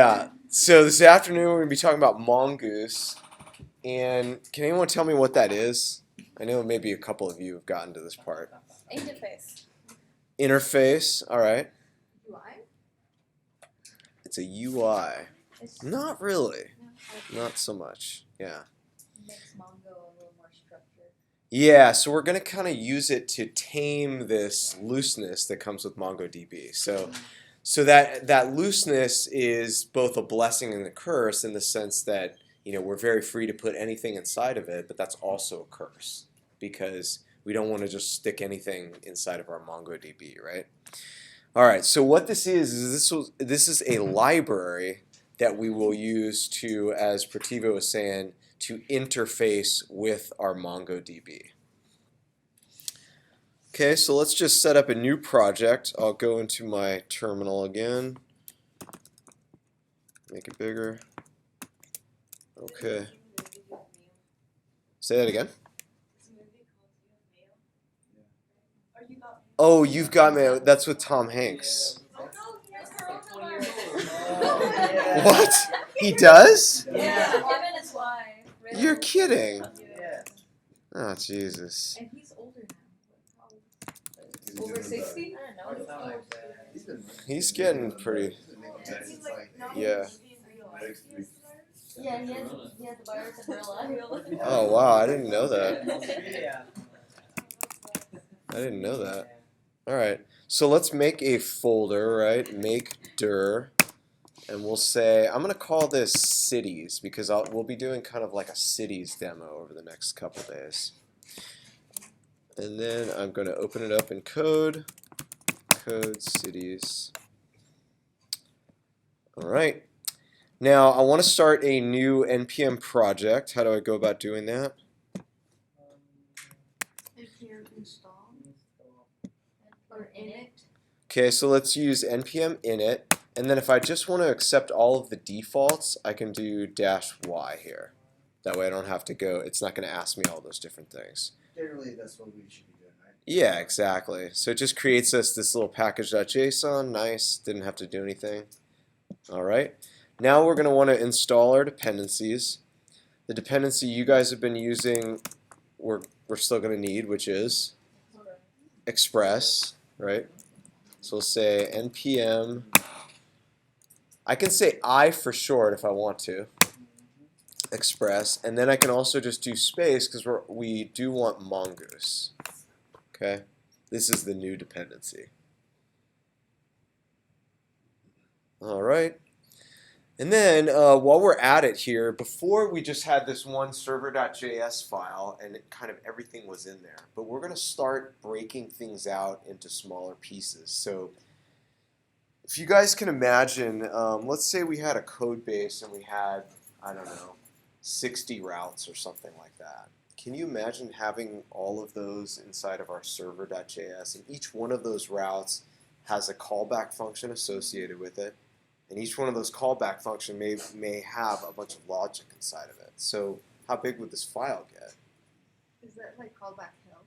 Yeah, so this afternoon we're going to be talking about Mongoose. And can anyone tell me what that is? I know maybe a couple of you have gotten to this part. Interface. Interface, all right. UI? It's a UI. Not really. No. Not so much. Yeah. Makes Mongo a little more structured. Yeah, so we're going to kind of use it to tame this looseness that comes with MongoDB. So that looseness is both a blessing and a curse in the sense that we're very free to put anything inside of it, but that's also a curse because we don't want to just stick anything inside of our MongoDB, right? All right. So what this is this is a library that we will use to, as Prativa was saying, to interface with our MongoDB. Okay, so let's just set up a new project. I'll go into my terminal again. Make it bigger. Okay. Say that again. Oh, You've Got Mail. That's with Tom Hanks. What? He does? Yeah. Him and his wife. You're kidding. Oh, Jesus. And he's older now. Over 60? I don't know. He's getting pretty. Yeah. Yeah, he had the virus in real life. Oh, wow. I didn't know that. I didn't know that. All right. So let's make a folder, right? Make dir. And we'll say, I'm going to call this cities because we'll be doing kind of like a cities demo over the next couple days. And then I'm going to open it up in code cities. All right. Now I want to start a new Npm project. How do I go about doing that? Npm install or init. Okay, so let's use npm init. And then if I just want to accept all of the defaults, I can do -y here. That way I don't have to go, it's not going to ask me all those different things. Generally, that's what we should be doing, right? Yeah, exactly. So it just creates us this little package.json. Nice. Didn't have to do anything. All right. Now we're going to want to install our dependencies. The dependency you guys have been using, we're still going to need, which is Express, right? So we'll say npm. I can say I for short if I want to. Express, and then I can also just do space because we do want Mongoose. Okay, this is the new dependency. All right, and then while we're at it here, before we just had this one server.js file and kind of everything was in there, but we're going to start breaking things out into smaller pieces. So if you guys can imagine, let's say we had a code base and we had, I don't know, 60 routes or something like that. Can you imagine having all of those inside of our server.js, and each one of those routes has a callback function associated with it, and each one of those callback function may have a bunch of logic inside of it. So how big would this file get? Is that like callback hill?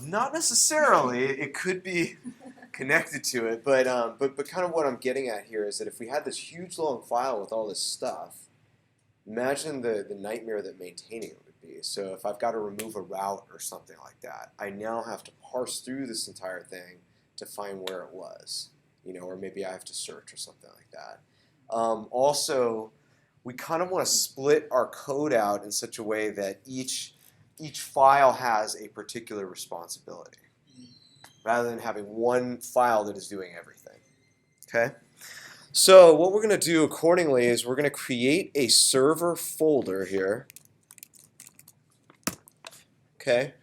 Not necessarily. It could be connected to it, but kind of what I'm getting at here is that if we had this huge long file with all this stuff, imagine the nightmare that maintaining it would be. So if I've got to remove a route or something like that, I now have to parse through this entire thing to find where it was, or maybe I have to search or something like that. Also, we kind of want to split our code out in such a way that each file has a particular responsibility, rather than having one file that is doing everything. Okay? So what we're going to do accordingly is we're going to create a server folder here. Okay?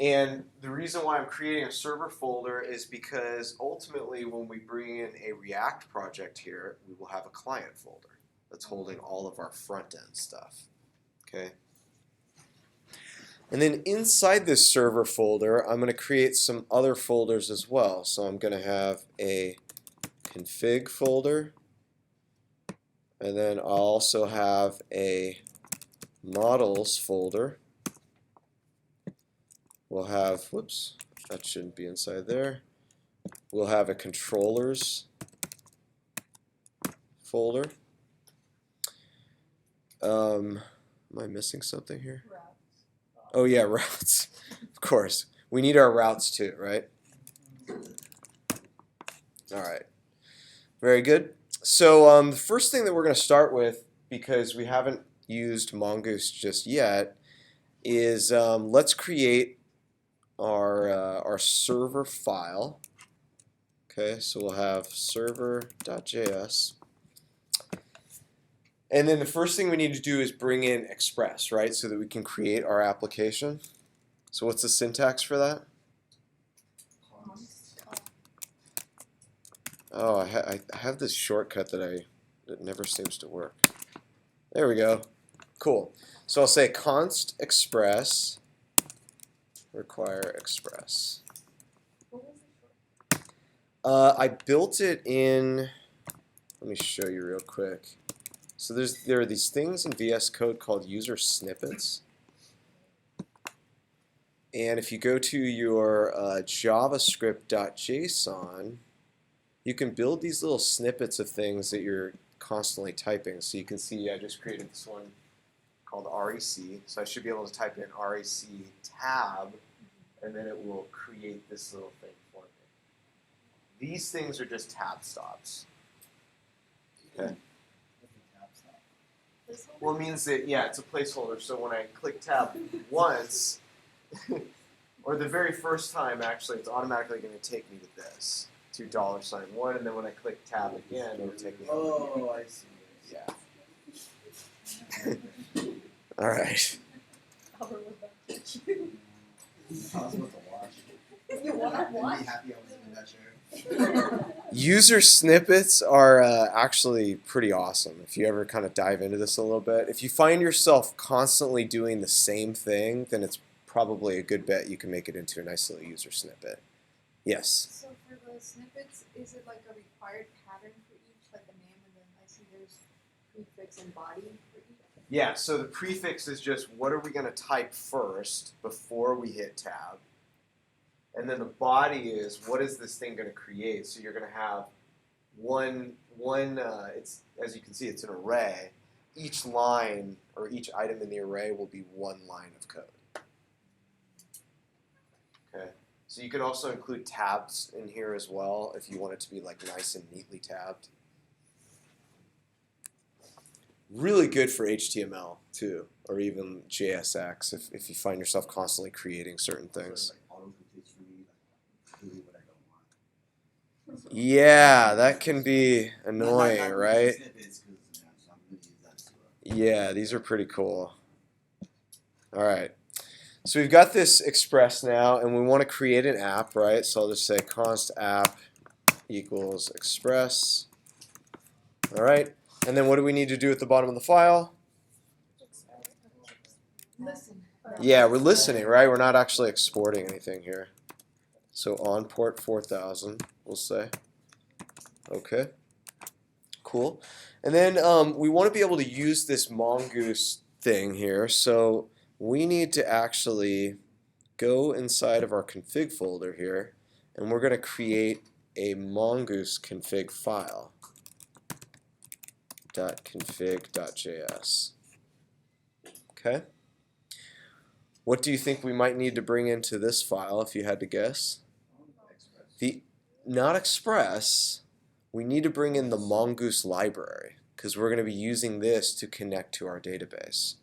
And the reason why I'm creating a server folder is because ultimately when we bring in a React project here, we will have a client folder that's holding all of our front-end stuff. Okay? And then inside this server folder, I'm going to create some other folders as well. So I'm going to have a config folder, and then I'll also have a models folder. We'll have, whoops, that shouldn't be inside there. We'll have a controllers folder. Am I missing something here? Routes. Oh yeah, routes. Of course. We need our routes too, right? All right. Very good. So the first thing that we're going to start with, because we haven't used Mongoose just yet, is let's create our server file. Okay, so we'll have server.js. And then the first thing we need to do is bring in Express, right, so that we can create our application. So what's the syntax for that? Oh, I have this shortcut that never seems to work. There we go. Cool. So I'll say const express require express. What was the short? I built it in. Let me show you real quick. So there are these things in VS Code called user snippets. And if you go to your javascript.json, you can build these little snippets of things that you're constantly typing. So you can see I just created this one called REC. So I should be able to type in REC tab, and then it will create this little thing for me. These things are just tab stops. Okay. Well, it means that, yeah, it's a placeholder. So when I click tab once, or the very first time, actually, it's automatically going to take me to this, to $1, and then when I click tab again, it'll take me. Oh, I see. Yeah. All right. Albert was about to teach you. I was about to watch. You want to I'd be watch? happy I was in that chair. User snippets are actually pretty awesome if you ever kind of dive into this a little bit. If you find yourself constantly doing the same thing, then it's probably a good bet you can make it into a nice little user snippet. Yes? So for the snippets, is it like a required pattern for each, like a name, and then I see there's prefix and body for each? Yeah, so the prefix is just what are we going to type first before we hit tab. And then the body is what is this thing going to create? So you're going to have it's, as you can see, it's an array. Each line or each item in the array will be one line of code. Okay. So you could also include tabs in here as well if you want it to be like nice and neatly tabbed. Really good for HTML too, or even JSX if you find yourself constantly creating certain things. So, like, autocomplete for me, like, really what I don't want. Yeah, that can be annoying, Not right? snippets, 'cause, yeah, so I'm gonna use that as well. Yeah, these are pretty cool. All right. So we've got this Express now, and we want to create an app, right? So I'll just say const app equals Express. All right. And then what do we need to do at the bottom of the file? Listen. Yeah, we're listening, right? We're not actually exporting anything here. So on port 4000, we'll say. Okay. Cool. And then we want to be able to use this Mongoose thing here. So we need to actually go inside of our config folder here, and we're going to create a Mongoose config file. .config.js. Okay. What do you think we might need to bring into this file if you had to guess? Not Express. We need to bring in the Mongoose library because we're going to be using this to connect to our database.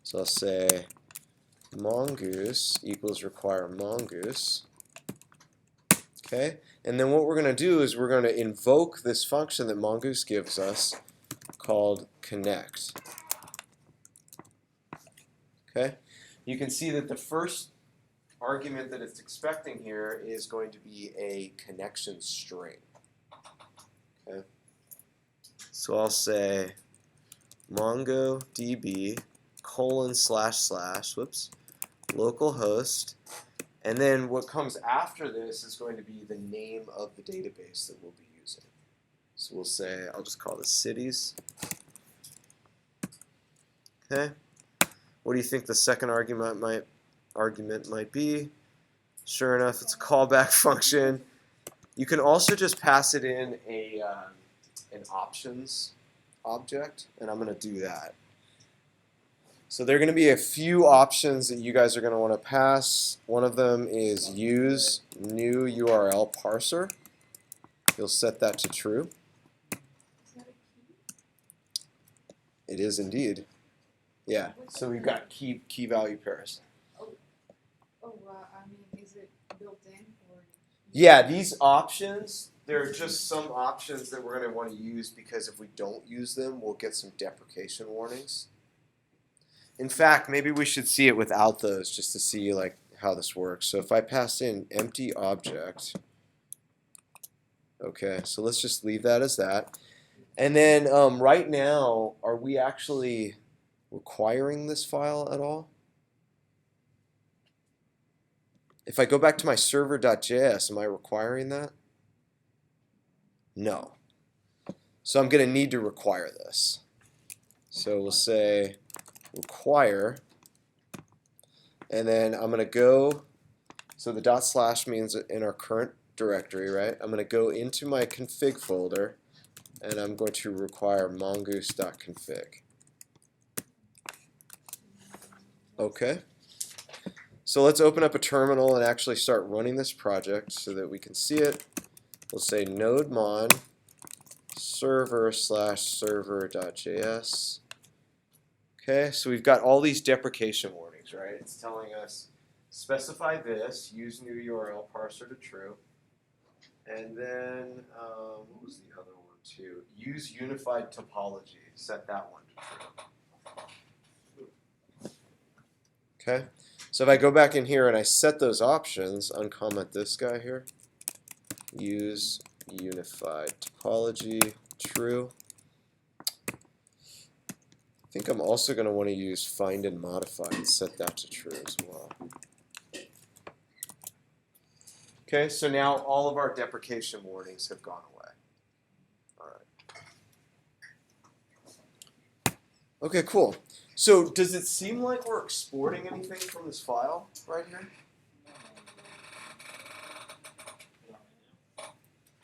So I'll say Mongoose equals require Mongoose. Okay. And then what we're going to do is we're going to invoke this function that Mongoose gives us called connect. Okay, you can see that the first argument that it's expecting here is going to be a connection string. Okay, so I'll say MongoDB : localhost, and then what comes after this is going to be the name of the database that we'll be using. So we'll say, I'll just call this cities. Okay. What do you think the second argument might be? Sure enough, it's a callback function. You can also just pass it in an options object, and I'm going to do that. So there are going to be a few options that you guys are going to want to pass. One of them is use new URL parser. You'll set that to true. Is that a key? It is indeed. Yeah. What's So we've the- got key value pairs. Oh, I mean, is it built in or? Yeah, these options, they're just some options that we're going to want to use because if we don't use them, we'll get some deprecation warnings. In fact, maybe we should see it without those just to see like how this works. So if I pass in empty object, okay, so let's just leave that as that. And then right now, are we actually requiring this file at all? If I go back to my server.js, am I requiring that? No. So I'm going to need to require this. So we'll say require, and then I'm going to go, so the dot slash means in our current directory, right? I'm going to go into my config folder, and I'm going to require mongoose.config. Okay. So let's open up a terminal and actually start running this project so that we can see it. We'll say node mon server/server.js. Okay, so we've got all these deprecation warnings, right? It's telling us specify this, use new URL parser to true, and then what was the other one too? Use unified topology. Set that one to true. Okay, so if I go back in here and I set those options, uncomment this guy here. Use unified topology true. I think I'm also going to want to use find and modify and set that to true as well. Okay, so now all of our deprecation warnings have gone away. All right. Okay, cool. So does it seem like we're exporting anything from this file right here?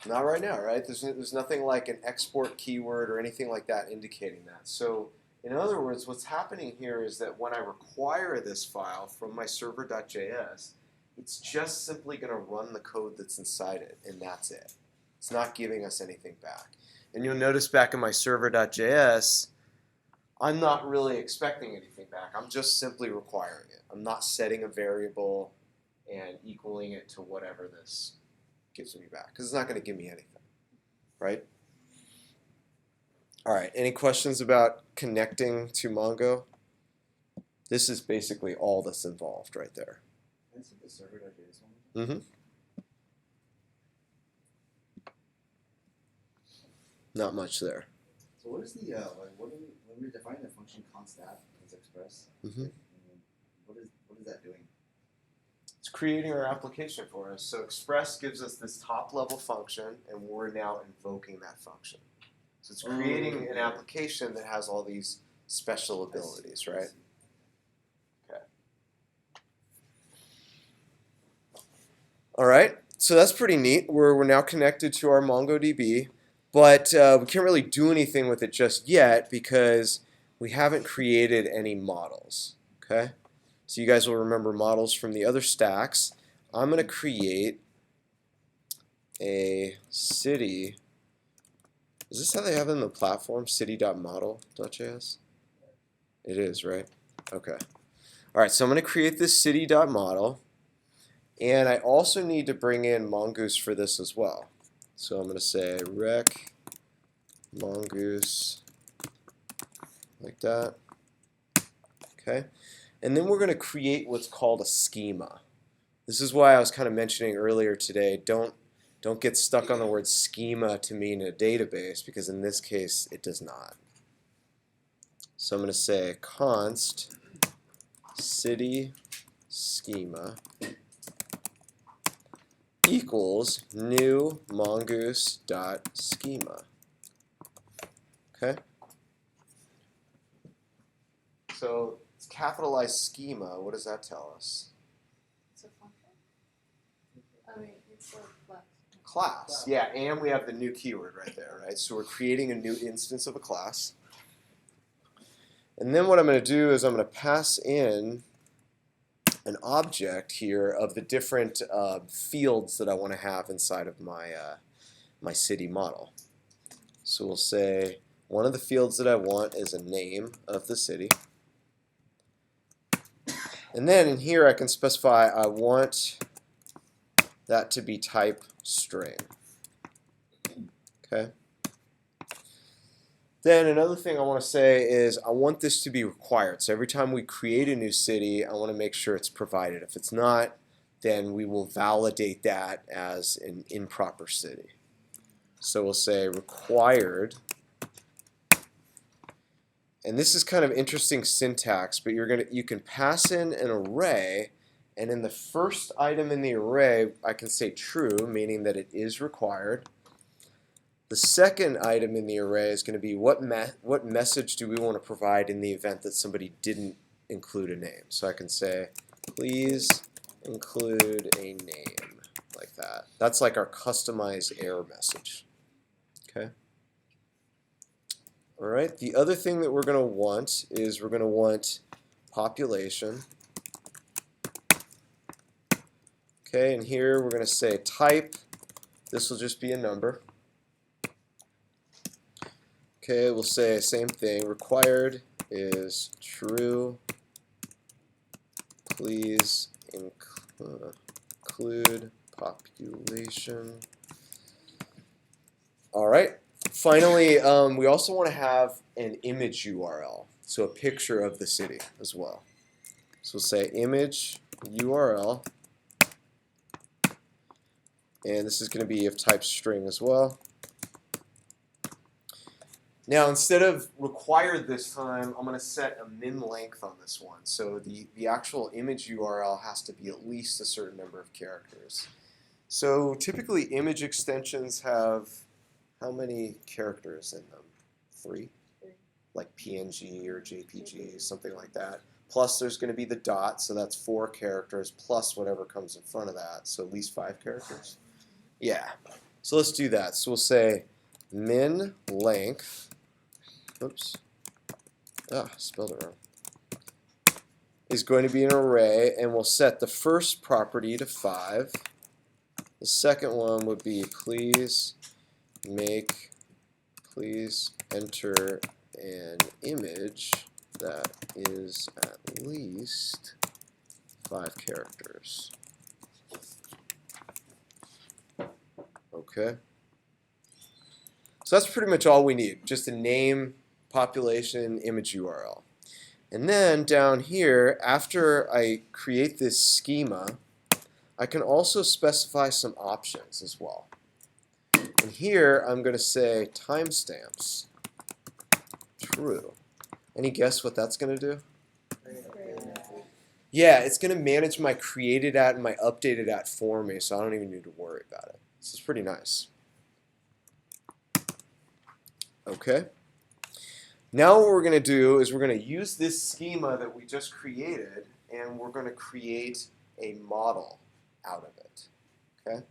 Not right now, right? There's nothing like an export keyword or anything like that indicating that. So in other words, what's happening here is that when I require this file from my server.js, it's just simply going to run the code that's inside it, and that's it. It's not giving us anything back. And you'll notice back in my server.js, I'm not really expecting anything back. I'm just simply requiring it. I'm not setting a variable and equaling it to whatever this gives me back, because it's not going to give me anything, right? All right, any questions about connecting to Mongo? This is basically all that's involved right there. Can I see the server.js one? Mm-hmm. Not much there. So what is the when we define the function const.app as express? Mm-hmm. What is that doing? It's creating our application for us. So Express gives us this top-level function, and we're now invoking that function. So it's creating an application that has all these special abilities, right? Okay. All right. So that's pretty neat. We're now connected to our MongoDB, but we can't really do anything with it just yet because we haven't created any models. Okay. So you guys will remember models from the other stacks. I'm going to create a city. Is this how they have it in the platform? City.model.js? It is, right? Okay. All right, so I'm going to create this city.model. And I also need to bring in Mongoose for this as well. So I'm going to say rec Mongoose like that. Okay. And then we're going to create what's called a schema. This is why I was kind of mentioning earlier today, don't get stuck on the word schema to mean a database, because in this case it does not. So I'm going to say const city schema equals new mongoose.schema. Okay? So it's capitalized schema. What does that tell us? It's a function? I mean, it's a class. Class. Yeah, and we have the new keyword right there, right? So we're creating a new instance of a class. And then what I'm going to do is I'm going to pass in an object here of the different fields that I want to have inside of my, my city model. So we'll say one of the fields that I want is a name of the city. And then in here I can specify I want that to be type string. Okay. Then another thing I want to say is I want this to be required. So every time we create a new city, I want to make sure it's provided. If it's not, then we will validate that as an improper city. So we'll say required. And this is kind of interesting syntax, but you can pass in an array, and in the first item in the array, I can say true, meaning that it is required. The second item in the array is going to be what message do we want to provide in the event that somebody didn't include a name. So I can say, please include a name, like that. That's like our customized error message. Okay. All right. The other thing that we're going to want is we're going to want population. Okay, and here we're going to say type. This will just be a number. Okay, we'll say same thing. Required is true. Please include population. All right. Finally, we also want to have an image URL, so a picture of the city as well. So we'll say image URL, and this is going to be of type string as well. Now, instead of required this time, I'm going to set a min length on this one. So the actual image URL has to be at least a certain number of characters. So typically image extensions have how many characters in them? 3? Like PNG or JPG, something like that. Plus there's going to be the dot, so that's 4 characters, plus whatever comes in front of that, so at least 5 characters. Yeah, so let's do that. So we'll say min length. Oops. Spelled it wrong. Is going to be an array, and we'll set the first property to 5. The second one would be please enter an image that is at least 5 characters. Okay. So that's pretty much all we need, just a name, population, image URL. And then down here, after I create this schema, I can also specify some options as well. And here I'm going to say timestamps true. Any guess what that's going to do? Yeah, it's going to manage my created at and my updated at for me, so I don't even need to worry about it. This is pretty nice. Okay. Now what we're going to do is we're going to use this schema that we just created, and we're going to create a model out of it. Okay.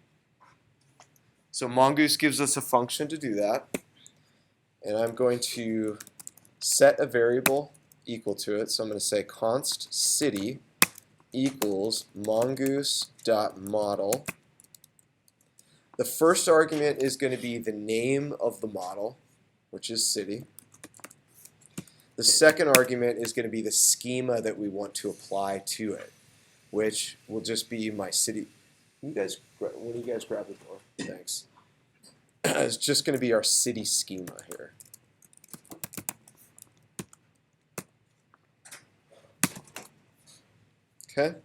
So Mongoose gives us a function to do that, and I'm going to set a variable equal to it. So I'm going to say const city equals mongoose.model. The first argument is going to be the name of the model, which is city. The second argument is going to be the schema that we want to apply to it, which will just be my city. When do you guys grab the door? Thanks. It's just going to be our city schema here. Okay.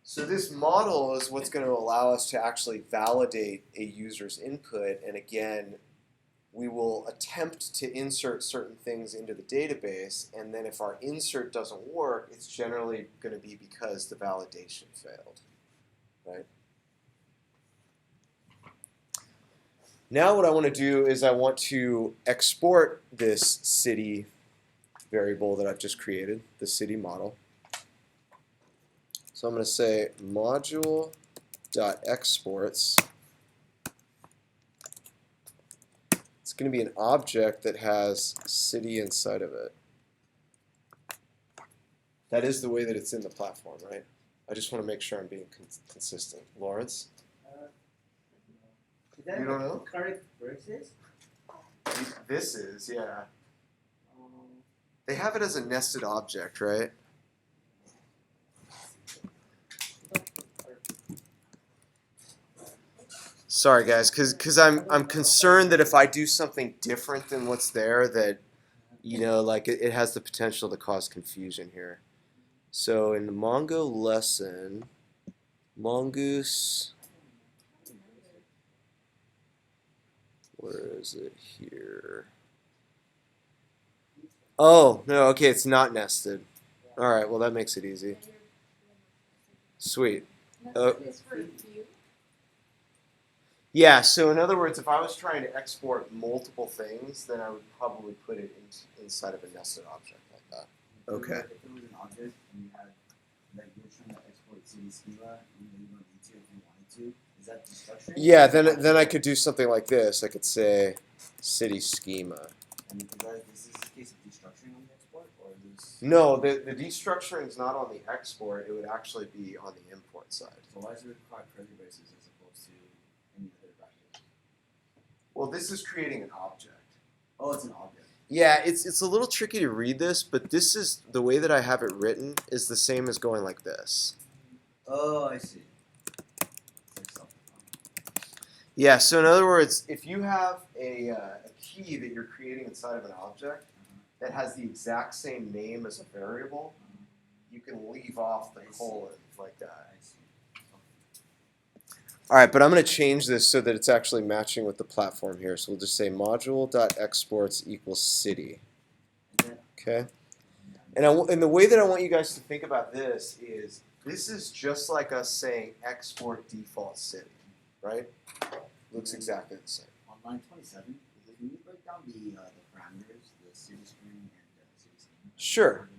So this model is what's going to allow us to actually validate a user's input, and again, we will attempt to insert certain things into the database, and then if our insert doesn't work, it's generally going to be because the validation failed, right? Now what I want to do is I want to export this city variable that I've just created, the city model. So I'm going to say module.exports. It's going to be an object that has city inside of it. That is the way that it's in the platform, right? I just want to make sure I'm being consistent. Lawrence? Is that You don't know? correct versus? This is, yeah. They have it as a nested object, right? Sorry, guys, because I'm concerned that if I do something different than what's there, that like it has the potential to cause confusion here. So in the Mongo lesson, Mongoose, where is it here? Oh, no, okay, it's not nested. All right, well, that makes it easy. Sweet. Nested is for view. Yeah, so in other words, if I was trying to export multiple things, then I would probably put it inside of a nested object like that. Okay. If it was an object and you had, like, you're trying to export city schema, and you don't need to if you wanted to, is that destruction? Yeah, then I could do something like this. I could say city schema. And this is a case of destructuring on the export, or is No, the destructuring is not on the export. It would actually be on the import side. so why is it require curly braces as opposed to any other bracket? Well, this is creating an object. Oh, it's an object. Yeah, it's a little tricky to read this, but this is the way that I have it written is the same as going like this. Oh, I see. It's like something. Yeah, so in other words, if you have a key that you're creating inside of an object that has the exact same name as a variable, you can leave off the colon like that. I see. All right, but I'm going to change this so that it's actually matching with the platform here. So we'll just say module.exports equals city. Okay? And the way that I want you guys to think about this is just like us saying export default city, right? Looks exactly the same. On line 27, can you break down the parameters, the city string and city schema? Sure.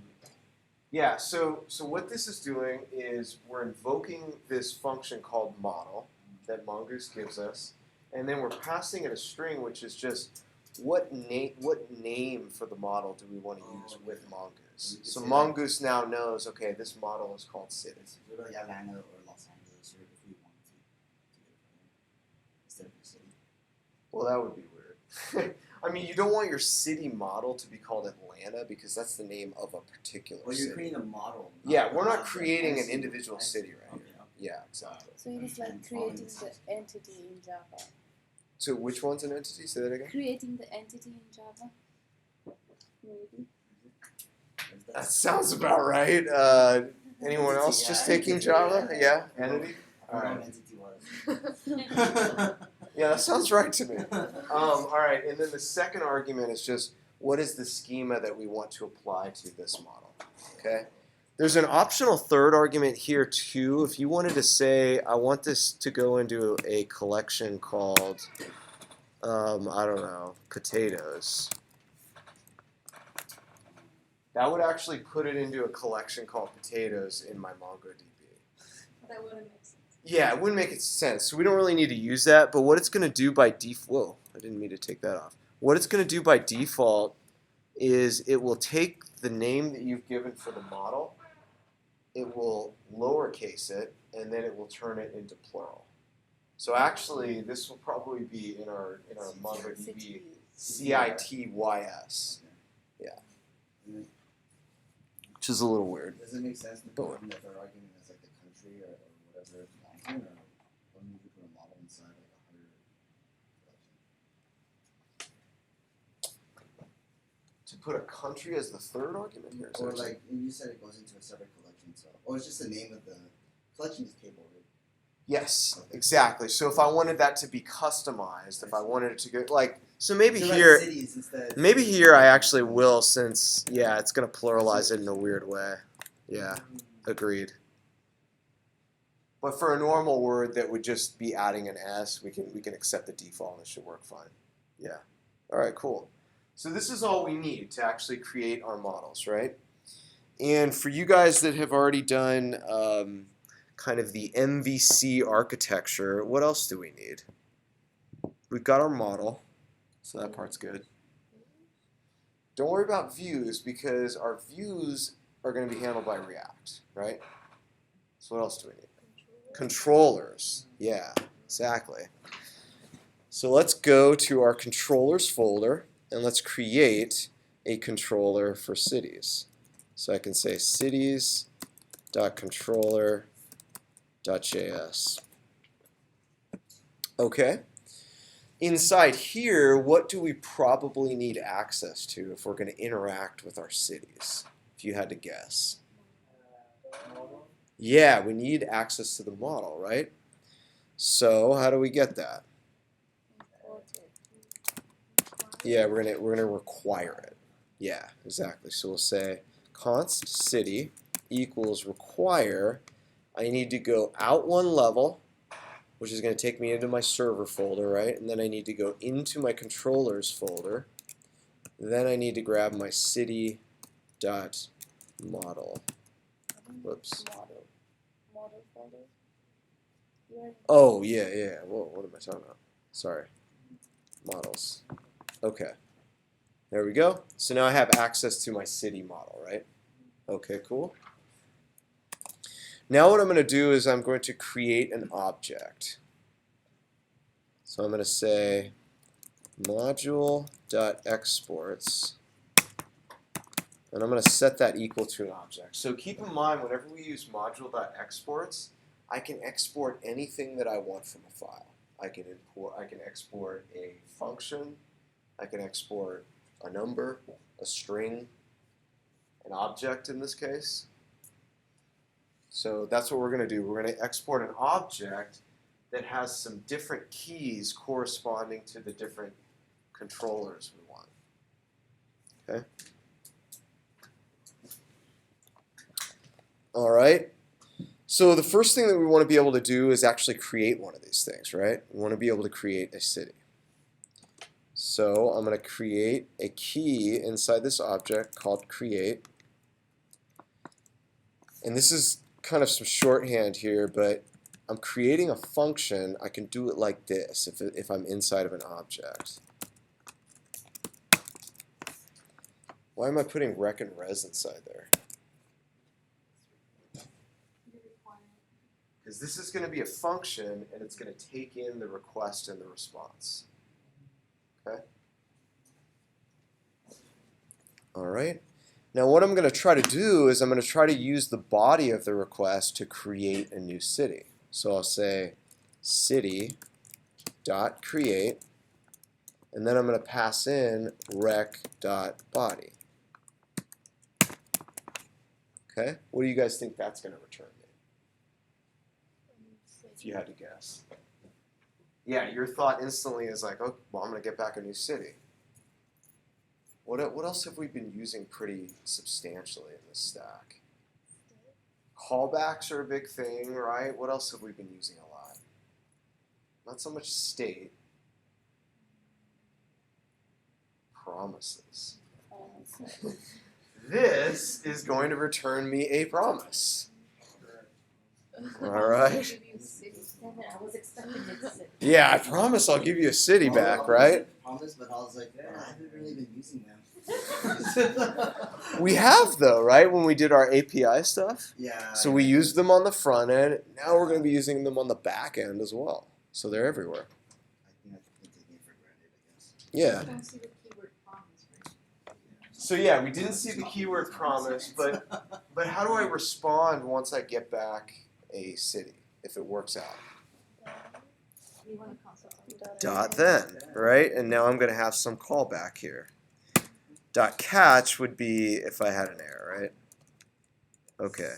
Yeah, so what this is doing is we're invoking this function called model that Mongoose gives us, and then we're passing it a string, which is just what name for the model do we want to use with Mongoose. So Mongoose now knows, okay, this model is called city. It's literally Atlanta or Los Angeles, or if we wanted to do it instead of the city. Well, that would be weird. I mean, you don't want your city model to be called Atlanta because that's the name of a particular Well, city. you're creating a model. Yeah, not we're an not object. creating I an see. individual I see. city right Okay, here. okay. Yeah, exactly. So it is like creating the entity in Java. So which one's an entity? Say that again. Creating the entity in Java. Maybe. That sounds about right. Anyone else just taking Java? Yeah, entity. I don't know All what right. entity was. Yeah, that sounds right to me. All right, and then the second argument is just what is the schema that we want to apply to this model? Okay. There's an optional third argument here too. If you wanted to say, I want this to go into a collection called, I don't know, potatoes. That would actually put it into a collection called potatoes in my MongoDB. That wouldn't make sense. Yeah, it wouldn't make sense. So we don't really need to use that. But what it's going to do by default, whoa, I didn't mean to take that off. What it's going to do by default is it will take the name that you've given for the model, it will lowercase it, and then it will turn it into plural. So actually, this will probably be in our MongoDB CITYS. Yeah. Which is a little weird. Does it make sense to But- put the third argument as like the country or whatever it belongs in, or when you put a model inside like a hundred collection? To put a country as the third argument here. Is Or that like you said, it goes into a separate collection, so or it's just the name of the collection is table, right? yes, exactly. So if I wanted that to be customized, if I wanted it to go like, so maybe So, like, here, cities instead. maybe here I actually will, since yeah, it's gonna pluralize it in a weird way. Yeah, agreed. But for a normal word that would just be adding an S, we can accept the default and it should work fine. Yeah. All right, cool. So this is all we need to actually create our models, right? And for you guys that have already done kind of the MVC architecture, what else do we need? We've got our model, so that part's good. Don't worry about views because our views are going to be handled by React, right? So what else do we need? Controllers. Yeah, exactly. So let's go to our controllers folder and let's create a controller for cities. So I can say cities.controller.js. Okay. Inside here, what do we probably need access to if we're going to interact with our cities? If you had to guess. Yeah, we need access to the model, right? So how do we get that? Yeah, we're gonna require it. Yeah, exactly. So we'll say const city equals require. I need to go out one level, which is going to take me into my server folder, right? And then I need to go into my controllers folder. Then I need to grab my city.model. Whoops. Model folder. Oh, yeah. Whoa, what am I talking about? Sorry. Models. Okay. There we go. So now I have access to my city model, right? Okay, cool. Now what I'm going to do is I'm going to create an object. So I'm going to say module.exports, and I'm going to set that equal to an object. So keep in mind, whenever we use module.exports, I can export anything that I want from a file. I can export a function, I can export a number, a string, an object in this case. So that's what we're going to do. We're going to export an object that has some different keys corresponding to the different controllers we want. Okay. All right. So the first thing that we want to be able to do is actually create one of these things, right? We want to be able to create a city. So I'm going to create a key inside this object called create. And this is kind of some shorthand here, but I'm creating a function. I can do it like this if I'm inside of an object. Why am I putting rec and res inside there? Because this is going to be a function, and it's going to take in the request and the response. Okay? All right. Now what I'm going to try to do is I'm going to try to use the body of the request to create a new city. So I'll say city.create, and then I'm going to pass in rec.body. Okay? What do you guys think that's going to return me? If you had to guess. Yeah, your thought instantly is like, oh, well, I'm going to get back a new city. What else have we been using pretty substantially in this stack? Callbacks are a big thing, right? What else have we been using a lot? Not so much state. Promises. This is going to return me a promise. All right. I was expecting it to say. Yeah, I promise I'll give you a city back, right? Promise, but I was like, I haven't really been using them. We have though, right? When we did our API stuff. Yeah. So we used them on the front end. Now we're going to be using them on the back end as well. So they're everywhere. I think I've been taking it for granted, I guess. Yeah. You don't see the keyword promise, right? So yeah, we didn't see the keyword promise, but how do I respond once I get back a city if it works out? You want to console Dot then, right? And now I'm going to have some callback here. Dot catch would be if I had an error, right? Okay.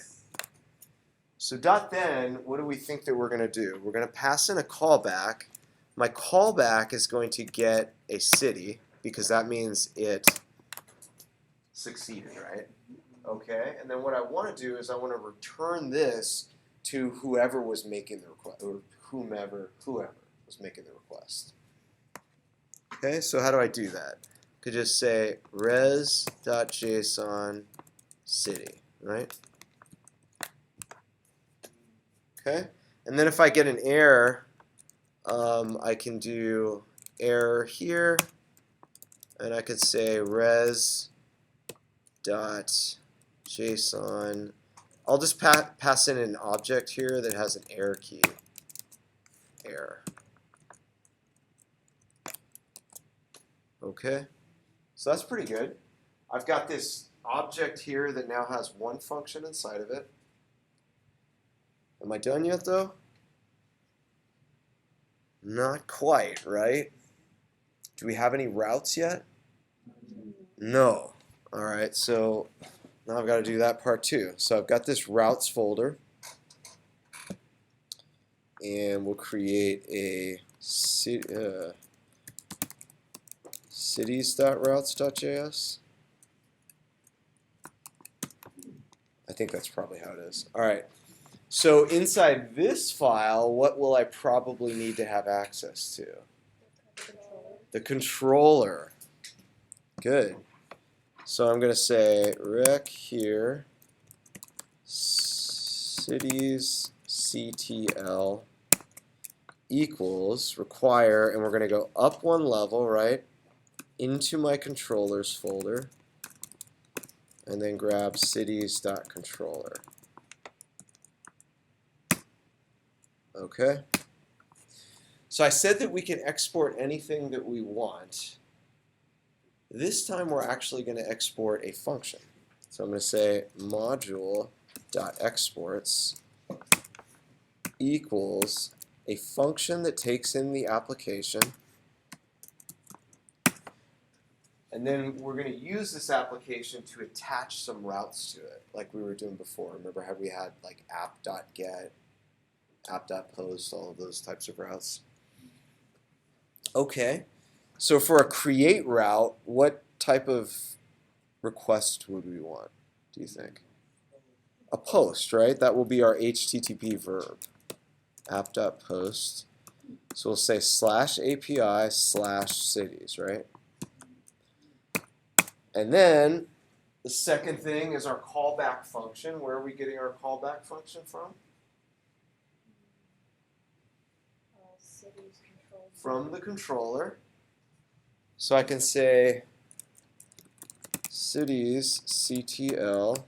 So dot then, what do we think that we're going to do? We're going to pass in a callback. My callback is going to get a city because that means it succeeded, right? Okay. And then what I want to do is I want to return this to whoever was making the request, or whomever was making the request. Okay, so how do I do that? I could just say res.json city, right? Okay, and then if I get an error, I can do error here, and I could say res.json. I'll just pass in an object here that has an error key. Error. Okay, so that's pretty good. I've got this object here that now has one function inside of it. Am I done yet, though? Not quite, right? Do we have any routes yet? No. All right, so now I've got to do that part too. So I've got this routes folder, and we'll create a cities.routes.js. I think that's probably how it is. All right. So inside this file, what will I probably need to have access to? The controller. Good. So I'm going to say rec here citiesctl equals require, and we're going to go up one level, right, into my controllers folder, and then grab cities.controller. Okay. So I said that we can export anything that we want. This time we're actually going to export a function. So I'm going to say module.exports equals a function that takes in the application. And then we're going to use this application to attach some routes to it, like we were doing before. Remember how we had like app.get, app.post, all of those types of routes? Okay. So for a create route, what type of request would we want, do you think? A post, right? That will be our HTTP verb, app.post. So we'll say /API/cities, right? And then the second thing is our callback function. Where are we getting our callback function from? Cities controlled. From the controller. So I can say citiesctl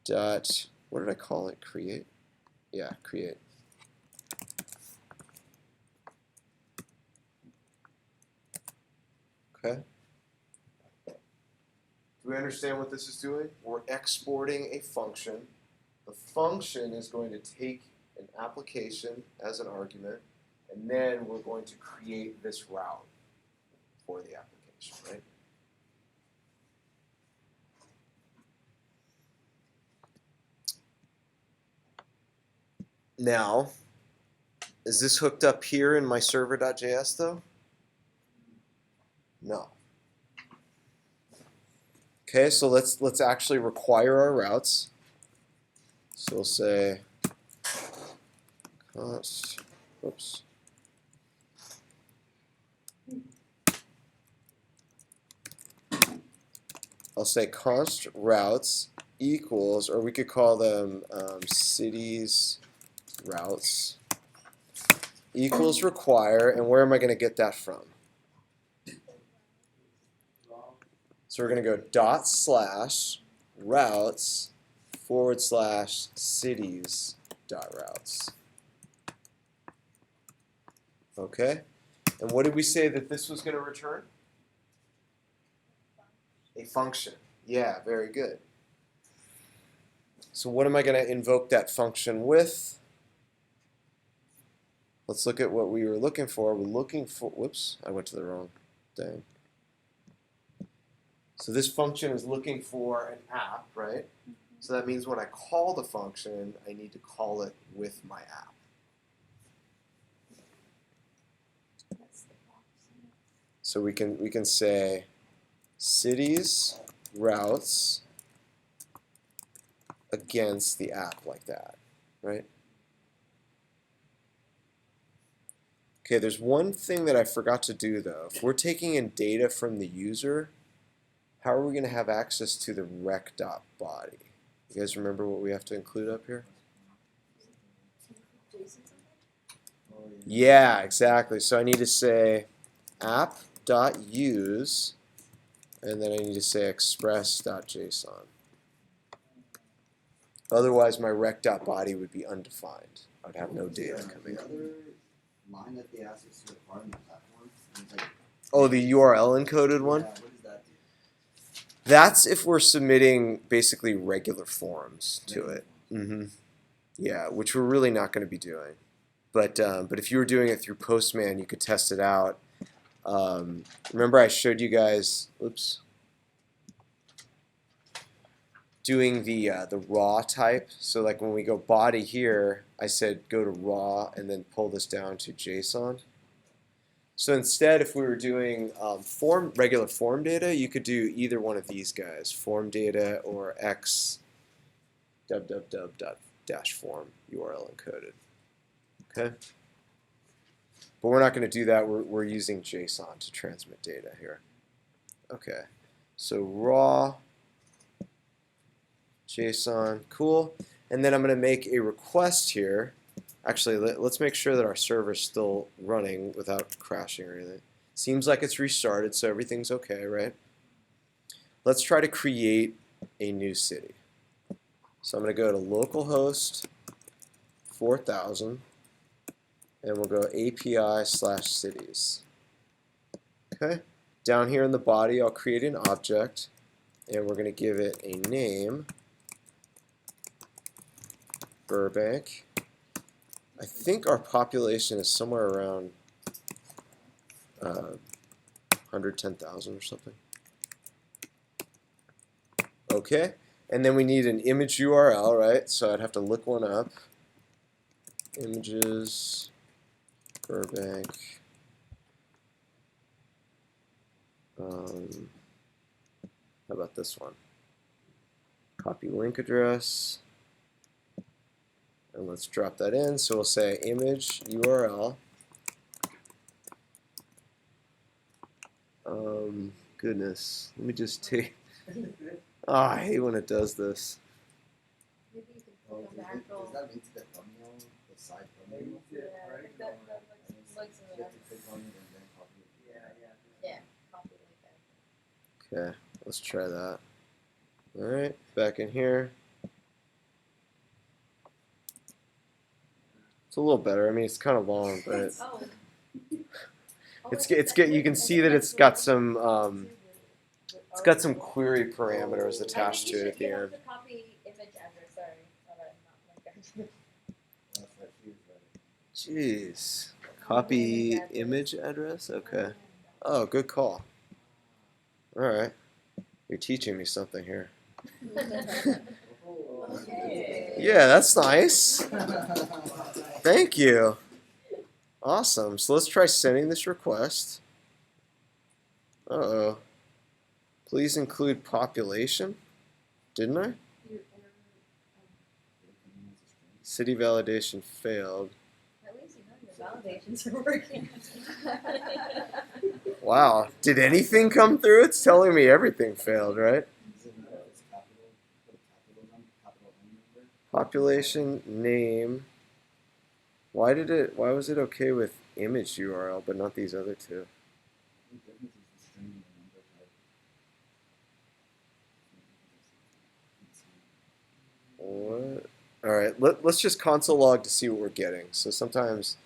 dot, what did I call it? Create? Yeah, create. Okay. Do we understand what this is doing? We're exporting a function. The function is going to take an application as an argument, and then we're going to create this route for the application, right? Now, is this hooked up here in my server.js though? No. Okay, so let's actually require our routes. So we'll say const, oops. I'll say const routes equals, or we could call them cities routes equals require, and where am I going to get that from? So we're going to go ./routes/cities.routes. Okay? And what did we say that this was going to return? A function. Yeah, very good. So what am I going to invoke that function with? Let's look at what we were looking for. We're looking for, whoops, I went to the wrong thing. So this function is looking for an app, right? So that means when I call the function, I need to call it with my app. That's the box. So we can say cities routes against the app like that, right? Okay, there's one thing that I forgot to do though. If we're taking in data from the user, how are we going to have access to the rec.body? You guys remember what we have to include up here? Yeah, exactly. So I need to say app.use, and then I need to say express.json. Otherwise, my rec.body would be undefined. I'd have no data coming The out. other line that they ask us to require in the platform is like, Oh, the URL encoded one? yeah, what does that do? That's if we're submitting basically regular forms to it. Yeah, which we're really not going to be doing. But if you were doing it through Postman, you could test it out. Remember I showed you guys, oops, doing the raw type. So like when we go body here, I said go to raw and then pull this down to JSON. So instead, if we were doing regular form data, you could do either one of these guys, form data or x www.form URL encoded. Okay. But we're not going to do that. We're using JSON to transmit data here. Okay. So raw JSON, cool. And then I'm going to make a request here. Actually, let's make sure that our server's still running without crashing or anything. Seems like it's restarted, so everything's okay, right? Let's try to create a new city. So I'm going to go to localhost 4000, and we'll go API/cities. Okay. Down here in the body, I'll create an object, and we're going to give it a name, Burbank. I think our population is somewhere around 110,000 or something. Okay, and then we need an image URL, right? So I'd have to look one up. Images, Burbank. How about this one? Copy link address. And let's drop that in. So we'll say image URL. Goodness. Let me just take. Oh, I hate when it does this. Maybe you can Oh, put a does macro. that link to the thumbnail, the side thumbnail? Yeah, I think that looks You have to click on it and then copy it. Yeah, copy like that. Okay, let's try that. All right, back in here. It's a little better. I mean, it's kind of long, but Oh. it's good. You can see that it's got some query parameters attached to it at the You have end. to copy image address, sorry. That's what she was writing. Jeez. Copy image address? Okay. Oh, good call. All right. You're teaching me something here. Yeah, that's nice. Thank you. Awesome. So let's try sending this request. Uh-oh. Please include population. Didn't I? City validation failed. At least you know your validations are working. Wow. Did anything come through? It's telling me everything failed, right? Does it matter if it's capital, put a capital N number? Population, name. Why was it okay with image URL but not these other two? The difference is the string and the number type. What? All right, let's just console log to see what we're getting. So sometimes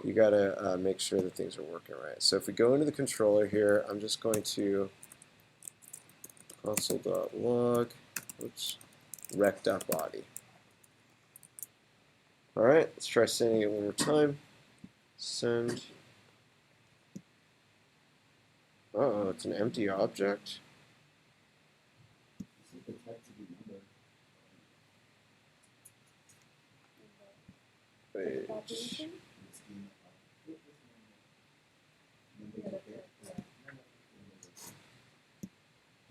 you gotta make sure that things are working right. So if we go into the controller here, I'm just going to console.log, oops, rec.body. All right, let's try sending it one more time. Send. Uh-oh, it's an empty object. This is the type to be number. Wait. Population? It's number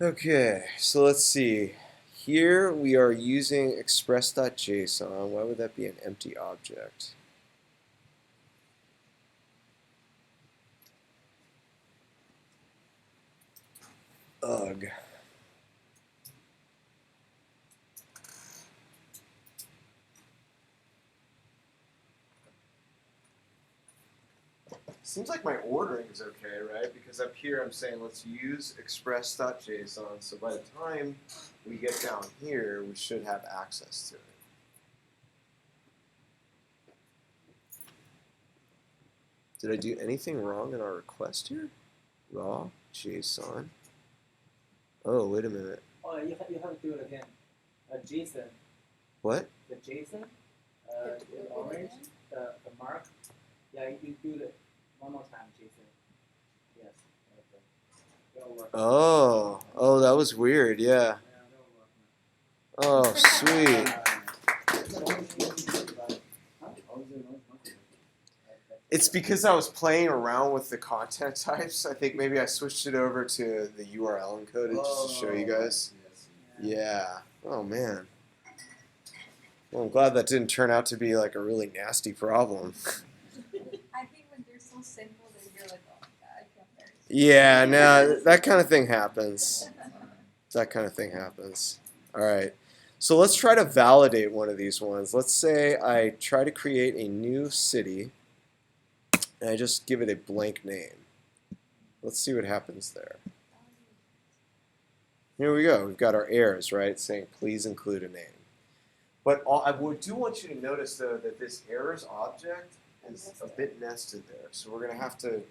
okay? Okay, so let's see. Here we are using express.json. Why would that be an empty object? Ugh. Seems like my ordering is okay, right? Because up here I'm saying let's use express.json, so by the time we get down here, we should have access to it. Did I do anything wrong in our request here? Raw JSON. Oh, wait a minute. Oh, you have to do it again. JSON. What? The JSON. have to In do it orange. again? The mark. Yeah, you do it one more time, JSON. Yes. Okay. It'll work. Oh, that was weird. Yeah. Yeah, it'll work. Oh, sweet. It's because I was playing around with the content types. I think maybe I switched it over to the URL encoded just to show you guys. Yeah. Oh, man. Well, I'm glad that didn't turn out to be like a really nasty problem. I think when they're so simple that you're like, oh my god, I feel embarrassed. Yeah, no, that kind of thing happens. That kind of thing happens. All right. So let's try to validate one of these ones. Let's say I try to create a new city, and I just give it a blank name. Let's see what happens there. Here we go. We've got our errors, right, saying please include a name. But I do want you to notice, though, that this errors object is a bit nested there. So we're going to have to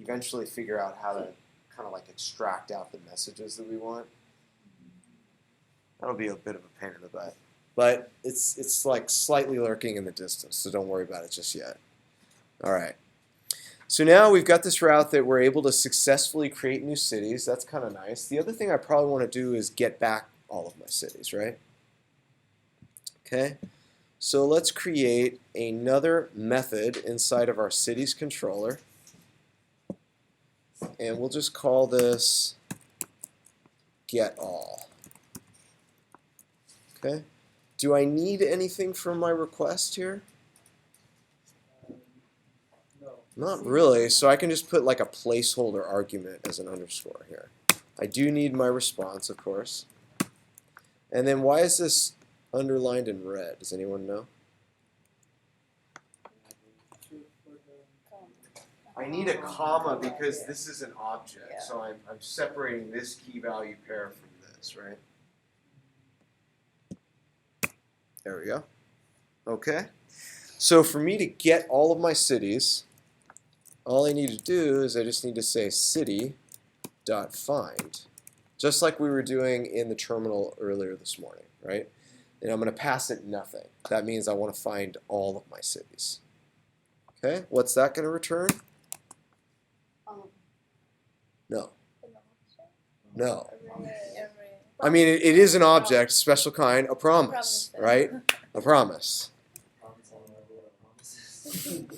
eventually figure out how to kind of like extract out the messages that we want. That'll be a bit of a pain in the butt. But it's like slightly lurking in the distance, so don't worry about it just yet. All right. So now we've got this route that we're able to successfully create new cities. That's kind of nice. The other thing I probably want to do is get back all of my cities, right? Okay. So let's create another method inside of our cities controller. And we'll just call this getAll. Okay. Do I need anything from my request here? No. Not really, so I can just put like a placeholder argument as an underscore here. I do need my response, of course. And then why is this underlined in red? Does anyone know? I need a comma because this is an object, so I'm separating this key value pair from this, right? There we go. Okay. So for me to get all of my cities, all I need to do is I just need to say city.find, just like we were doing in the terminal earlier this morning, right? And I'm going to pass it nothing. That means I want to find all of my cities. Okay, what's that going to return? No. No. I mean, it is an object, special kind, a promise, right? A promise. Then.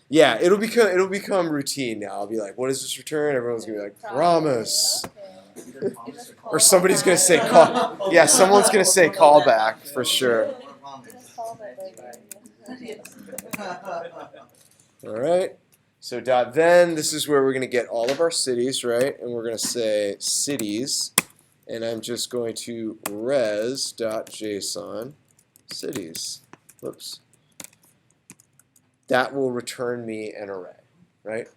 Yeah, it'll become routine now. I'll be like, what does this return? Everyone's gonna be like, promise. Or somebody's gonna say call. Yeah, someone's gonna say callback for sure. All right. So .then, this is where we're gonna get all of our cities, right? And we're gonna say cities, and I'm just going to res.json cities. Whoops. That will return me an array, right?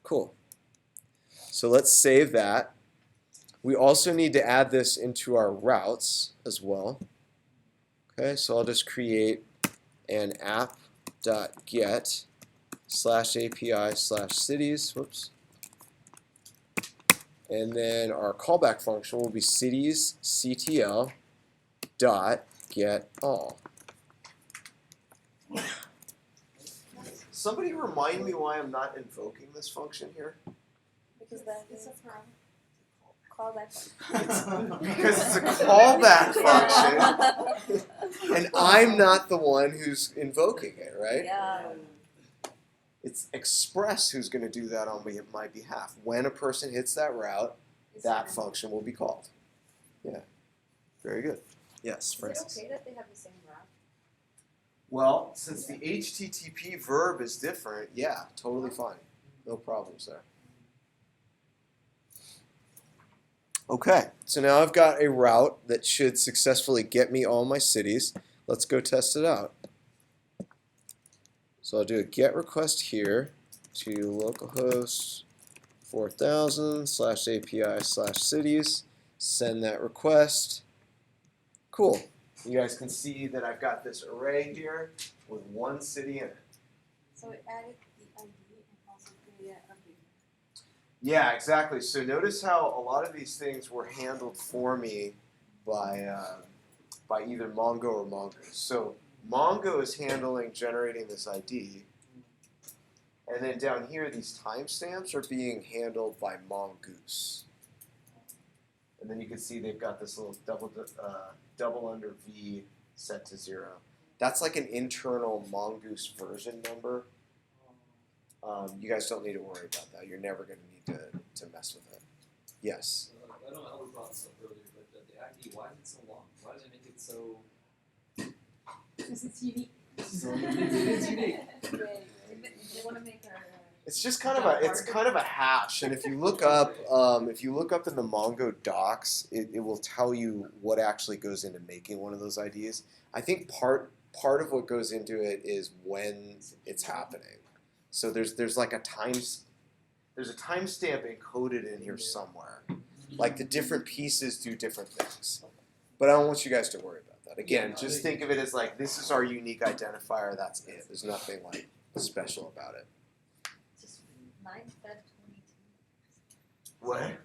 Cool. So let's save that. We also need to add this into our routes as well. Okay, so I'll just create an app.get/API/cities, whoops. And then our callback function will be citiesctl.getAll. Somebody remind me why I'm not invoking this function here? Because that is a callback. Because it's a callback function, and I'm not the one who's invoking it, right? Yeah. It's Express who's going to do that on my behalf. When a person hits that route, that function will be called. Yeah, very good. Yes, Francis. Is it okay that they have the same route? Well, since the HTTP verb is different, yeah, totally fine. No problems there. Okay, so now I've got a route that should successfully get me all my cities. Let's go test it out. So I'll do a GET request here to localhost 4000/API/cities. Send that request. Cool. You guys can see that I've got this array here with one city in it. So it added the ID and also created an update. Yeah, exactly. So notice how a lot of these things were handled for me by either Mongo or Mongoose. So Mongo is handling generating this ID, and then down here these timestamps are being handled by Mongoose. And then you can see they've got this little double under V set to 0. That's like an internal Mongoose version number. You guys don't need to worry about that. You're never going to need to mess with it. Yes? I don't know how we brought this up earlier, but the ID, why is it so long? Why does it make it so... Because it's unique. So it's unique. They want to make our. It's just kind of a hash, and if you look up in the Mongo docs, it will tell you what actually goes into making one of those IDs. I think part of what goes into it is when it's happening. So there's like a timestamp encoded in here somewhere. Like the different pieces do different things. But I don't want you guys to worry about that. Again, just think of it as like this is our unique identifier. That's it. There's nothing like special about it. Just 9 Feb 22. What? 9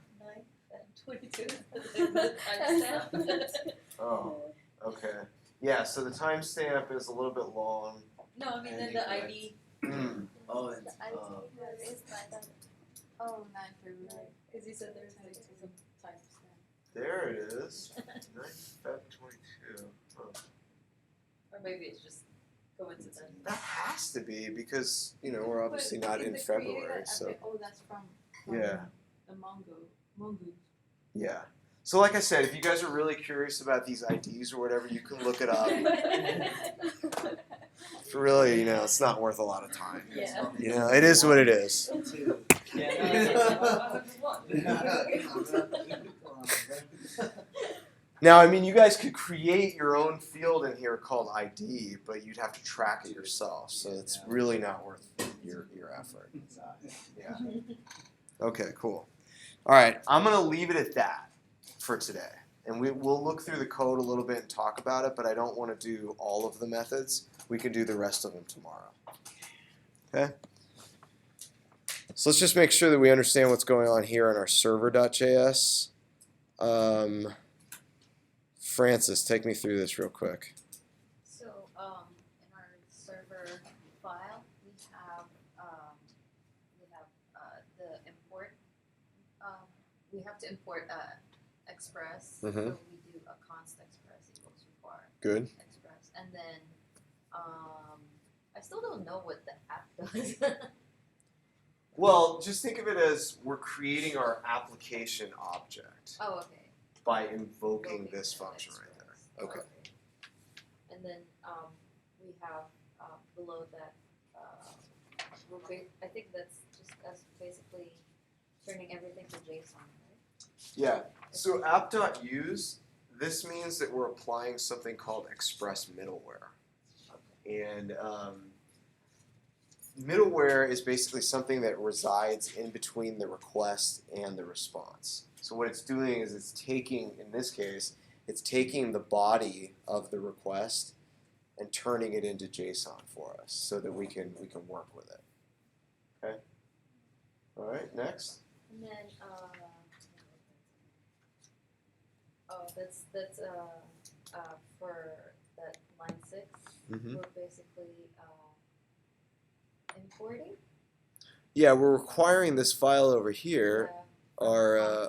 Feb 22. Oh, okay. Yeah, so the timestamp is a little bit long. No, I mean then the ID. Oh, it's, The ID is by the. Oh, 9 February. Because you said there's like some timestamp. There it is. 9 Feb 22. Huh. Or maybe it's just coincidence. That has to be because, we're obviously But not in the creator February, that so update- Oh, that's from yeah. the Mongoose. Yeah. So like I said, if you guys are really curious about these IDs or whatever, you can look it up. For really, it's not worth a lot of time. Yeah. It is what it is. two. Now, I mean, you guys could create your own field in here called ID, but you'd have to track it yourself. So it's really not worth your effort. Yeah. Okay, cool. All right, I'm going to leave it at that for today. And we'll look through the code a little bit and talk about it, but I don't want to do all of the methods. We can do the rest of them tomorrow. Okay? So let's just make sure that we understand what's going on here in our server.js. Francis, take me through this real quick. So in our server file we have the import. We have to import express. Mhm. So we do a const express equals require Good. express, and then I still don't know what the app does. Well, just think of it as we're creating our application object Oh, okay. by invoking this the function right there. express. Okay. And then we have below that, I think that's just us basically turning everything to JSON, right? Yeah. So app.use, this means that we're applying something called express middleware. And middleware is basically something that resides in between the request and the response. So what it's doing is it's taking, in this case, it's taking the body of the request and turning it into JSON for us so that we can work with it. Okay? All right, next. And then that's for that line 6. Mm-hmm. We're basically importing. Yeah, we're requiring this file over here, our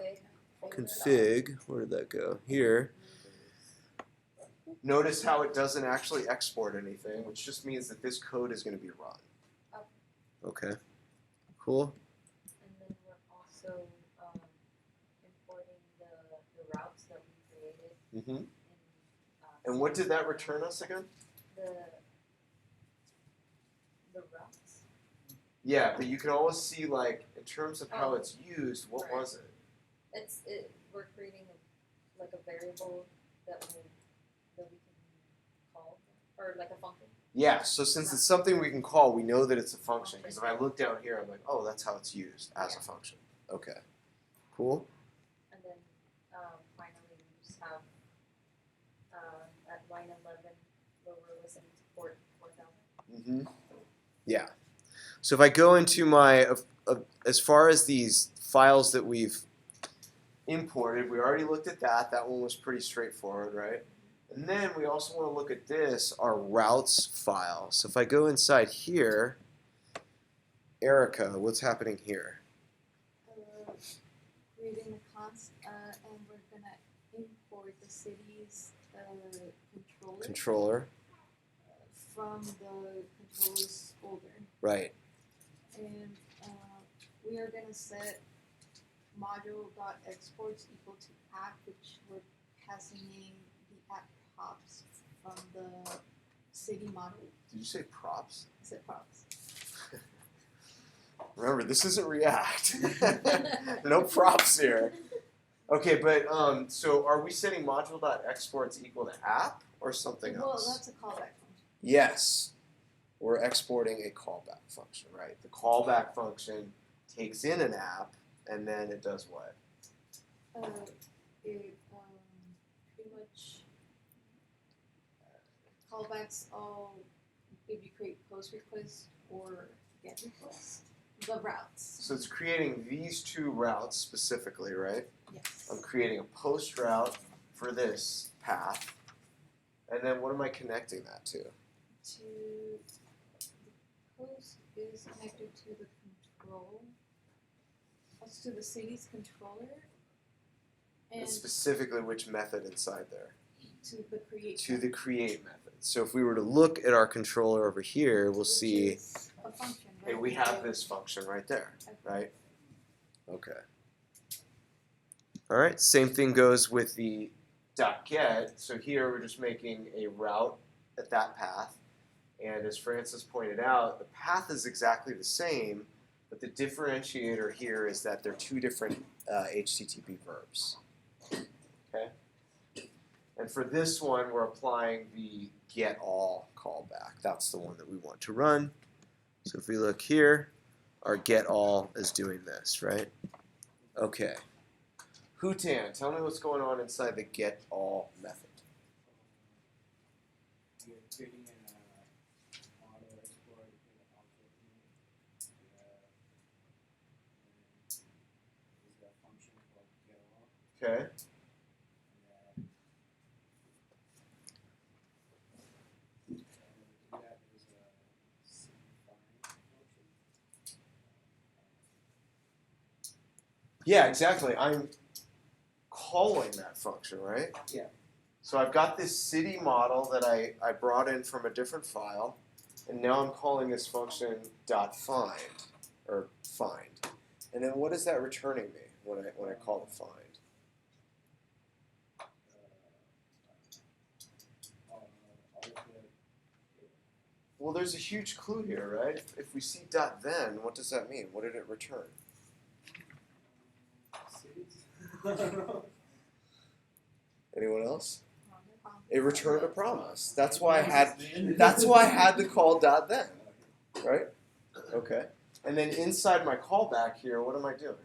config. config. Where did that go? Here. Notice how it doesn't actually export anything, which just means that this code is going to be run. Okay. Cool. And then we're also importing the routes that we created. Mm-hmm. In, And what did that return us again? The routes. Yeah, but you can always see, like, in terms of how Oh. it's used, what Right. was it? We're creating a variable that we can call, or like a function. Yeah, so since it's something we can call, we know that it's a function. Because if I look down here, I'm like, oh, that's how it's used as a function. Okay. Cool. And then finally we just have at line 11 where we're listening to port 4000. Yeah. So if I go into my, as far as these files that we've imported, we already looked at that. That one was pretty straightforward, right? And then we also want to look at this, our routes file. So if I go inside here, Erica, what's happening here? Creating a const, and we're gonna import the city's controller from the controller's folder. Right. And we are gonna set module.exports equal to app, which we're passing in the app props from the city model. Did you say props? I said props. Remember, this isn't React. No props here. Okay, but so are we setting module.exports equal to app or something else? Well, that's a callback function. Yes. We're exporting a callback function, right? The callback function takes in an app, and then it does what? It pretty much callbacks all if you create post requests or get requests. The routes. So it's creating these two routes specifically, right? Yes. I'm creating a post route for this path, and then what am I connecting that to? The post is connected to the control, to the city's controller, and Specifically, which method inside there? to the create. To the create method. So if we were to look at our controller over here, we'll which see, is a function, hey, right? we have this function right there, right? Okay. All right, same thing goes with the .get. So here we're just making a route at that path. And as Francis pointed out, the path is exactly the same, but the differentiator here is that they're two different HTTP verbs. Okay? And for this one, we're applying the get all callback. That's the one that we want to run. So if we look here, our get all is doing this, right? Okay. Hutan, tell me what's going on inside the get all method. You're creating an auto export with output input. Is a function called getAll. Okay. And that is a cfind function. Yeah, exactly. I'm calling that function, right? Yeah. So I've got this city model that I brought in from a different file, and now I'm calling this function .find, or find. And then what is that returning me when I call the find? Well, there's a huge clue here, right? If we see .then, what does that mean? What did it return? Anyone else? It returned a promise. That's why I had the call .then, right? Okay. And then inside my callback here, what am I doing?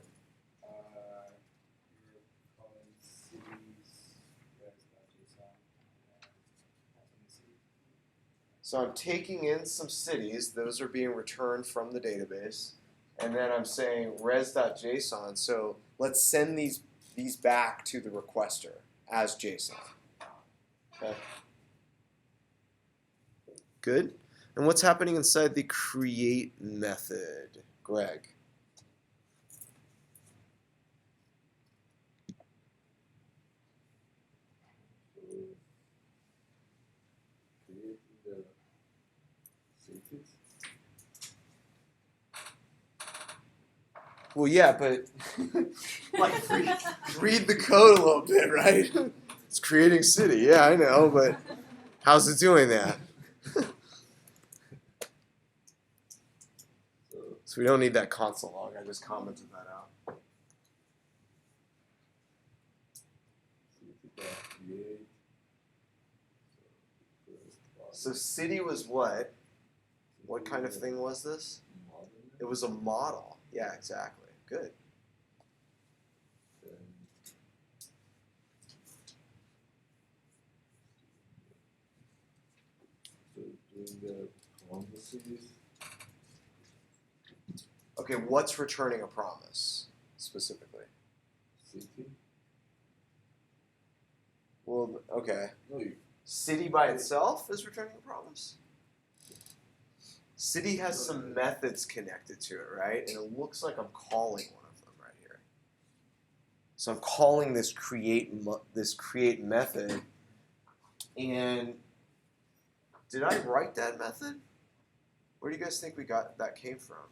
You're calling cities res.json and city. So I'm taking in some cities. Those are being returned from the database. And then I'm saying res.json. So let's send these back to the requester as JSON. Okay. Good. And what's happening inside the create method, Greg? Creating the snippets. Well, yeah, but like read the code a little bit, right? It's creating city. Yeah, I know, but how's it doing that? So we don't need that console log. I just commented that out. Create. So city was what? What kind of thing was this? It was a model. Yeah, exactly. Good. So doing the promises. Okay, what's returning a promise specifically? City. Well, okay. No, you. City by itself is returning a promise? City has some methods connected to it, right? And it looks like I'm calling one of them right here. So I'm calling this create method. And did I write that method? Where do you guys think that came from?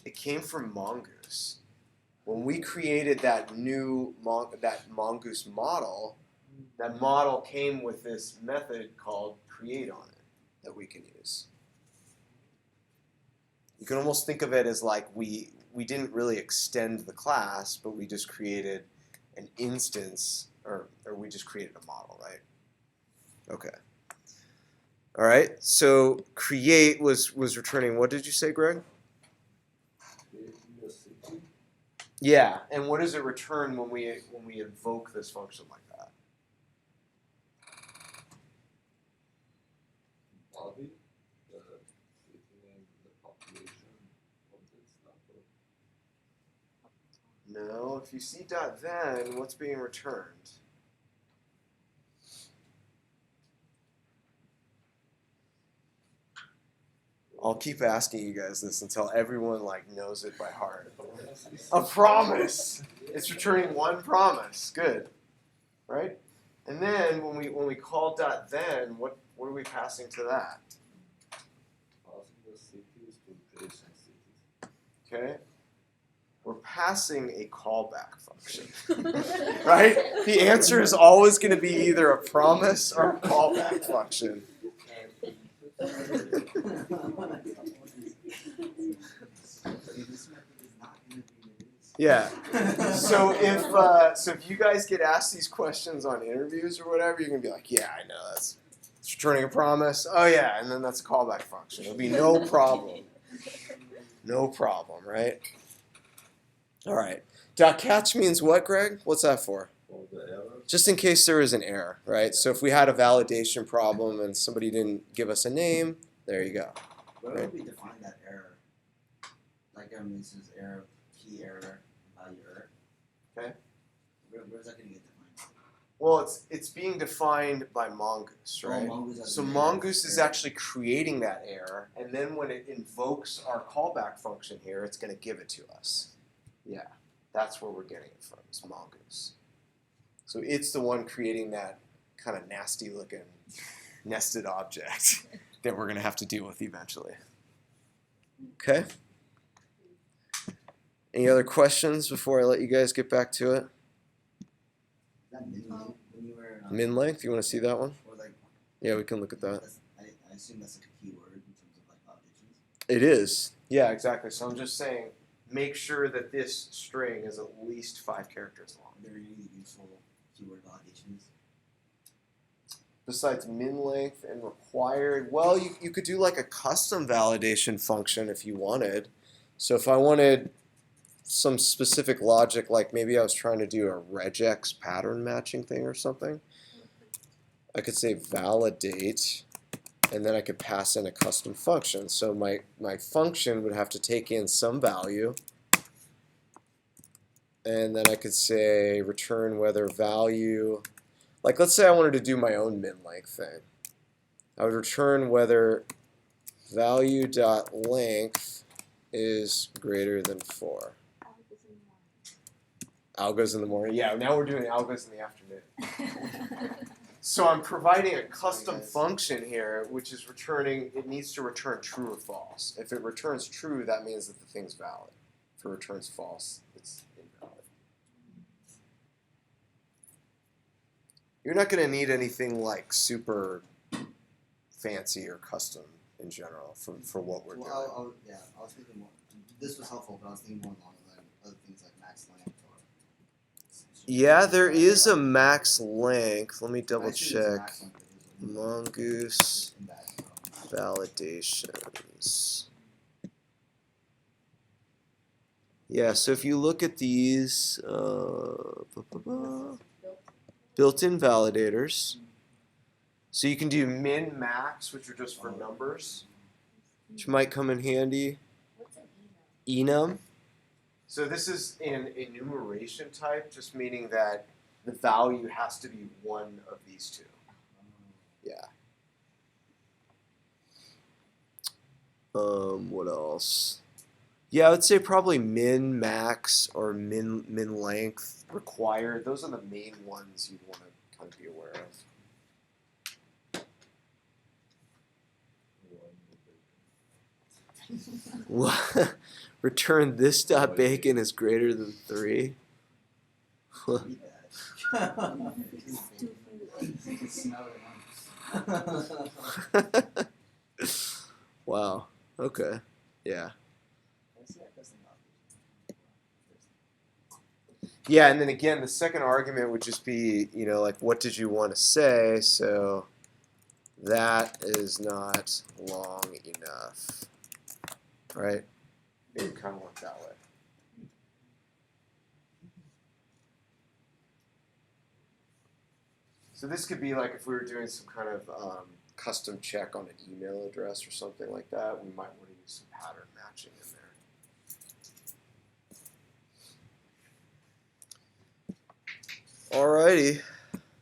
It came from Mongoose. When we created that new Mongoose model, that model came with this method called create on it that we can use. You can almost think of it as like we didn't really extend the class, but we just created an instance, or we just created a model, right? Okay. All right. So create was returning. What did you say, Greg? Yeah. And what does it return when we invoke this function like that? Body, the city name, the population, all that stuff. No. If you see .then, what's being returned? I'll keep asking you guys this until everyone knows it by heart. A promise. It's returning one promise. Good, right? And then when we call .then, what are we passing to that? Passing the cities to adjacent cities. Okay. We're passing a callback function, right? The answer is always going to be either a promise or a callback function. Yeah. So if you guys get asked these questions on interviews or whatever, you're gonna be like, yeah, I know it's returning a promise. Oh yeah, and then that's a callback function. It'll be no problem. No problem, right? All right. .catch means what, Greg? What's that for? For the error. Just in case there is an error, right? So if we had a validation problem and somebody didn't give us a name, there you go. Where would we define that error? Like it says error, key error, value error. Okay. Where's that going to get defined? Well, it's being defined by Mongoose, right? So Mongoose is actually creating that error, and then when it invokes our callback function here, it's going to give it to us. Yeah, that's where we're getting it from, is Mongoose. So it's the one creating that kind of nasty-looking nested object that we're going to have to deal with eventually. Okay? Any other questions before I let you guys get back to it? That when you were Min length, you want to see that one? or like, Yeah, we can look at that. I assume that's like a keyword in terms of like validations. It is. Yeah, exactly. So I'm just saying, make sure that this string is at least 5 characters long. Are there any useful keyword validations? Besides min length and required, well, you could do like a custom validation function if you wanted. So if I wanted some specific logic, like maybe I was trying to do a regex pattern matching thing or something, I could say validate, and then I could pass in a custom function. So my function would have to take in some value, and then I could say return whether value, like let's say I wanted to do my own min length thing. I would return whether value.length is greater than 4. Algos in the morning. Yeah, now we're doing algos in the afternoon. So I'm providing a custom function here, which is returning, it needs to return true or false. If it returns true, that means that the thing's valid. If it returns false, it's invalid. You're not going to need anything like super fancy or custom in general for what we're doing. I was thinking more, this was helpful, but I was thinking more along the line of other things like max length or. Yeah, there is a max length. Let me double I assume it's check. max length, Mongoose in that. validations. Yeah, so if you look at these built-in validators, so you can do min, max, which are just for numbers, which might come in handy. What's an enum? Enum. So this is an enumeration type, just meaning that the value has to be one of these two. Yeah. What else? Yeah, I would say probably min, max, or min length required. Those are the main ones you'd want to kind of be aware of. Return this dot bacon is greater than 3. Wow. Okay. Yeah. Yeah, and then again, the second argument would just be, like, what did you want to say? So that is not long enough, right? It would kind of work that way. So this could be like if we were doing some kind of custom check on an email address or something like that, we might want to use some pattern matching in there. Alrighty.